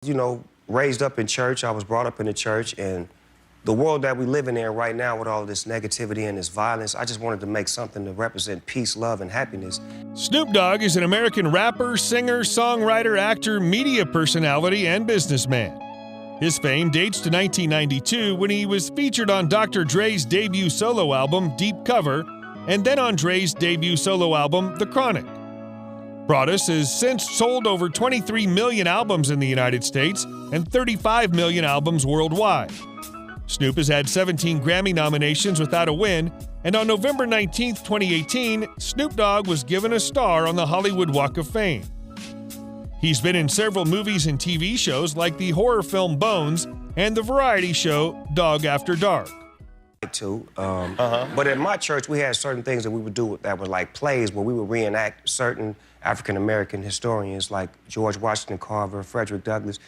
You know, raised up in church, I was brought up in the church, and the world that we live in right now with all this negativity and this violence, I just wanted to make something to represent peace, love, and happiness. Snoop Dogg is an American rapper, singer, songwriter, actor, media personality, and businessman. His fame dates to 1992 when he was featured on Dr. Dre's debut solo album, Deep Cover, and then on Dre's debut solo album, The Chronic. Broadus has since sold over 23 million albums in the United States and 35 million albums worldwide. Snoop has had 17 Grammy nominations without a win, and on November 19, 2018, Snoop Dogg was given a star on the Hollywood Walk of Fame. He's been in several movies and TV shows like the horror film Bones and the variety show Dog After Dark. But at my church, we had certain things that we would do that were like plays where we would reenact certain African-American historians like George Washington Carver, Frederick Douglass.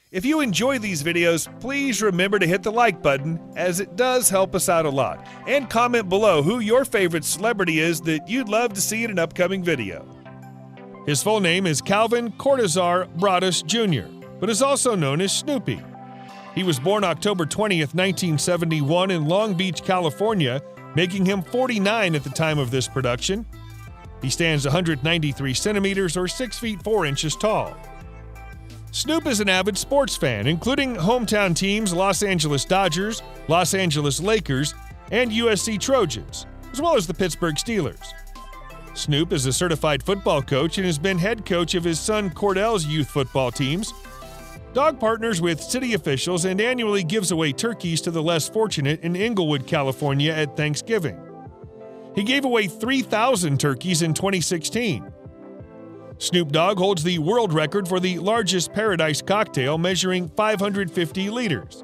If you enjoy these videos, please remember to hit the like button, as it does help us out a lot. And comment below who your favorite celebrity is that you'd love to see in an upcoming video. His full name is Calvin Cortazar Broadus Jr., but is also known as Snoopy. He was born October 20th, 1971 in Long Beach, California, making him 49 at the time of this production. He stands 193 centimeters or 6 feet 4 inches tall. Snoop is an avid sports fan, including hometown teams Los Angeles Dodgers, Los Angeles Lakers, and USC Trojans, as well as the Pittsburgh Steelers. Snoop is a certified football coach and has been head coach of his son Cordell's youth football teams. Dogg partners with city officials and annually gives away turkeys to the less fortunate in Inglewood, California at Thanksgiving. He gave away 3,000 turkeys in 2016. Snoop Dogg holds the world record for the largest Paradise cocktail, measuring 550 liters.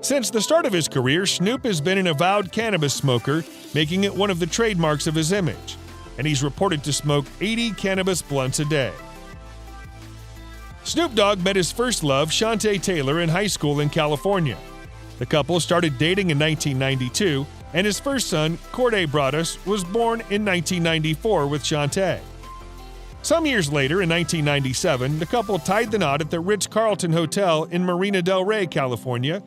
Since the start of his career, Snoop has been an avowed cannabis smoker, making it one of the trademarks of his image, and he's reported to smoke 80 cannabis blunts a day. Snoop Dogg met his first love, Shantae Taylor, in high school in California. The couple started dating in 1992, and his first son, Corday Broadus, was born in 1994 with Shantae. Some years later, in 1997, the couple tied the knot at the Ritz-Carlton Hotel in Marina del Rey, California.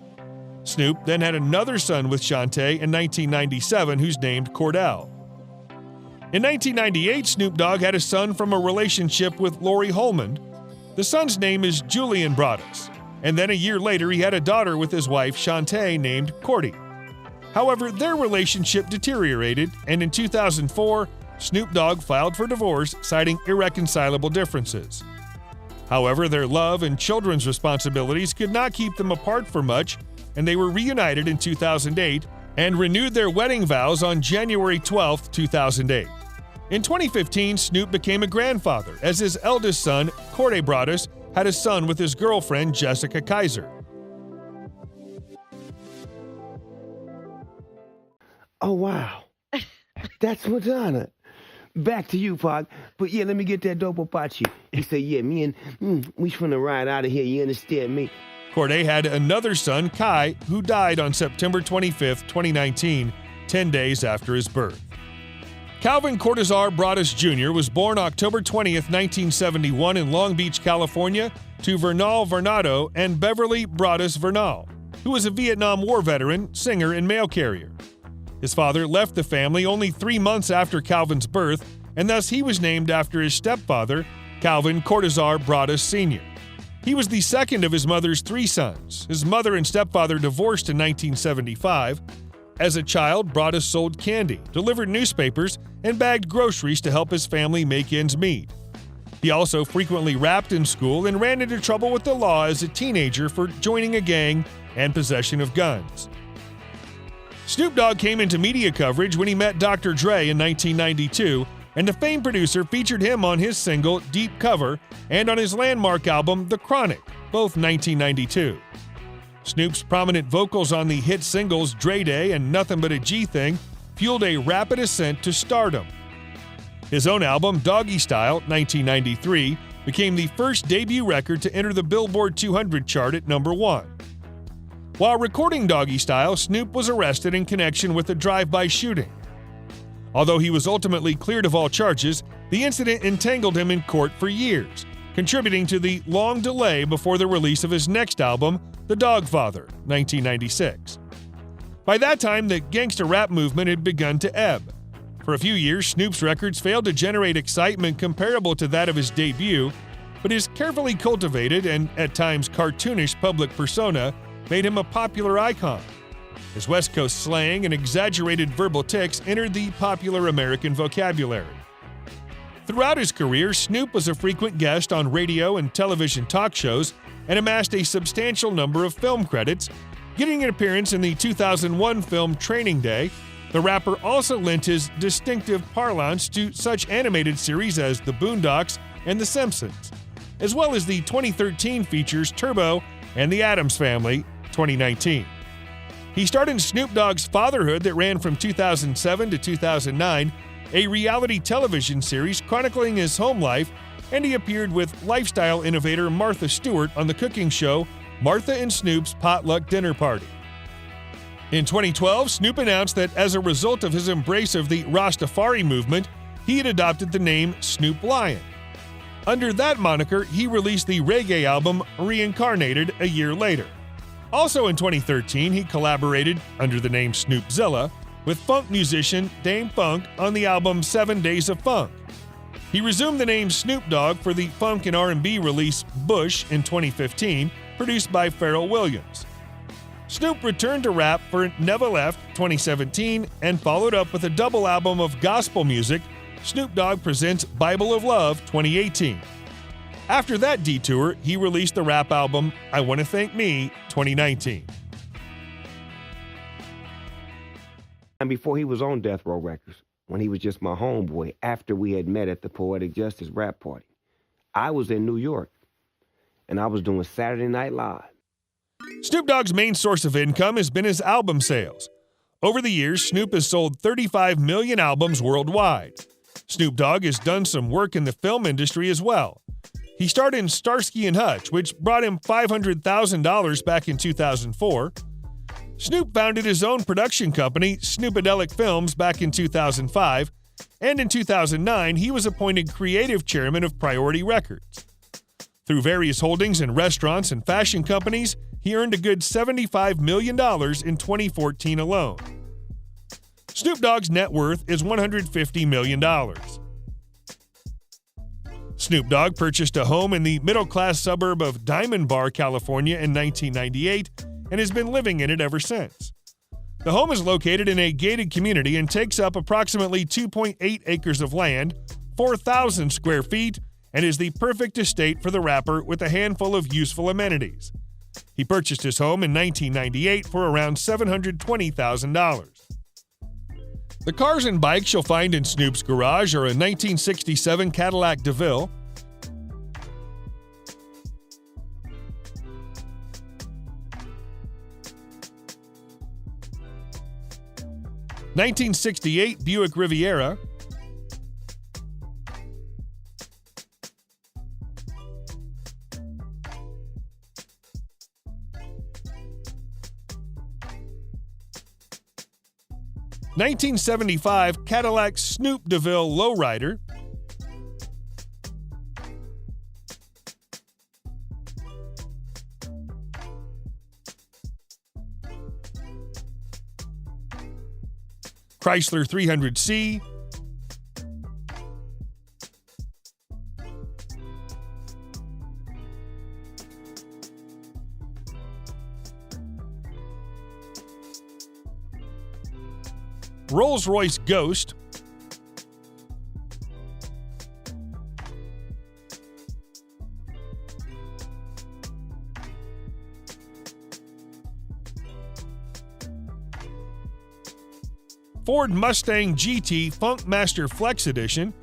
Snoop then had another son with Shantae in 1997 who's named Cordell. In 1998, Snoop Dogg had a son from a relationship with Lori Holman. The son's name is Julian Broadus, and then a year later he had a daughter with his wife Shantae named Cordy. However, their relationship deteriorated, and in 2004, Snoop Dogg filed for divorce, citing irreconcilable differences. However, their love and children's responsibilities could not keep them apart for much, and they were reunited in 2008 and renewed their wedding vows on January 12, 2008. In 2015, Snoop became a grandfather, as his eldest son, Corday Broadus, had a son with his girlfriend, Jessica Kaiser. Oh, wow. That's Madonna. Back to you, Pac. But yeah, let me get that dope about you. He said, yeah, me and we finna ride out of here, you understand me? Corday had another son, Kai, who died on September 25, 2019, 10 days after his birth. Calvin Cortazar Broadus Jr. was born October 20, 1971 in Long Beach, California, to Vernal Vernado and Beverly Broadus Vernal, who was a Vietnam War veteran, singer, and mail carrier. His father left the family only 3 months after Calvin's birth, and thus he was named after his stepfather, Calvin Cortazar Broadus Sr. He was the second of his mother's 3 sons. His mother and stepfather divorced in 1975. As a child, Broadus sold candy, delivered newspapers, and bagged groceries to help his family make ends meet. He also frequently rapped in school and ran into trouble with the law as a teenager for joining a gang and possession of guns. Snoop Dogg came into media coverage when he met Dr. Dre in 1992, and the famed producer featured him on his single Deep Cover and on his landmark album The Chronic, both 1992. Snoop's prominent vocals on the hit singles Dre Day and Nothing But a G Thing fueled a rapid ascent to stardom. His own album, Doggy Style, 1993, became the first debut record to enter the Billboard 200 chart at number 1. While recording Doggy Style, Snoop was arrested in connection with a drive-by shooting. Although he was ultimately cleared of all charges, the incident entangled him in court for years, contributing to the long delay before the release of his next album, The Dogfather, 1996. By that time, the gangsta rap movement had begun to ebb. For a few years, Snoop's records failed to generate excitement comparable to that of his debut, but his carefully cultivated and at times cartoonish public persona made him a popular icon. His West Coast slang and exaggerated verbal tics entered the popular American vocabulary. Throughout his career, Snoop was a frequent guest on radio and television talk shows and amassed a substantial number of film credits, getting an appearance in the 2001 film Training Day. The rapper also lent his distinctive parlance to such animated series as The Boondocks and The Simpsons, as well as the 2013 features Turbo and The Addams Family, 2019. He starred in Snoop Dogg's Fatherhood that ran from 2007 to 2009, a reality television series chronicling his home life, and he appeared with lifestyle innovator Martha Stewart on the cooking show Martha and Snoop's Potluck Dinner Party. In 2012, Snoop announced that as a result of his embrace of the Rastafari movement, he had adopted the name Snoop Lion. Under that moniker, he released the reggae album Reincarnated a year later. Also in 2013, he collaborated, under the name Snoopzilla, with funk musician Dame Funk on the album 7 Days of Funk. He resumed the name Snoop Dogg for the funk and R&B release Bush in 2015, produced by Pharrell Williams. Snoop returned to rap for Never Left 2017 and followed up with a double album of gospel music, Snoop Dogg Presents Bible of Love 2018. After that detour, he released the rap album I Wanna Thank Me 2019. And before he was on Death Row Records, when he was just my homeboy, after we had met at the Poetic Justice rap party, I was in New York, and I was doing Saturday Night Live. Snoop Dogg's main source of income has been his album sales. Over the years, Snoop has sold 35 million albums worldwide. Snoop Dogg has done some work in the film industry as well. He starred in Starsky and Hutch, which brought him $500,000 back in 2004. Snoop founded his own production company, Snoopadelic Films, back in 2005, and in 2009, he was appointed creative chairman of Priority Records. Through various holdings in restaurants and fashion companies, he earned a good $75 million in 2014 alone. Snoop Dogg's net worth is $150 million. Snoop Dogg purchased a home in the middle-class suburb of Diamond Bar, California in 1998 and has been living in it ever since. The home is located in a gated community and takes up approximately 2.8 acres of land, 4,000 square feet, and is the perfect estate for the rapper with a handful of useful amenities. He purchased his home in 1998 for around $720,000. The cars and bikes you'll find in Snoop's garage are a 1967 Cadillac DeVille, (1968) Buick Riviera, (1975) Cadillac Snoop DeVille Lowrider, Chrysler 300C, Rolls-Royce Ghost, Ford Mustang GT Funkmaster Flex Edition,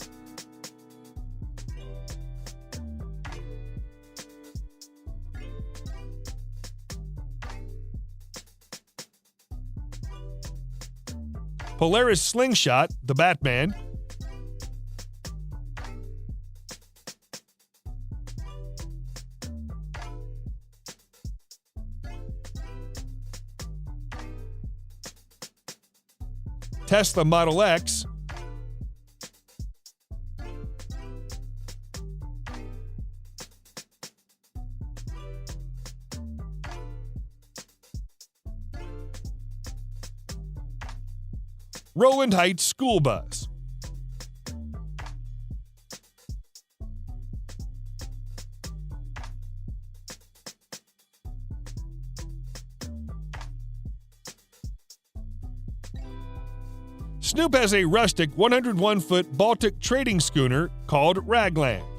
Polaris Slingshot, the Batman, Tesla Model X, Rowland Heights School Bus. Snoop has a rustic 101-foot Baltic trading schooner called Raglan.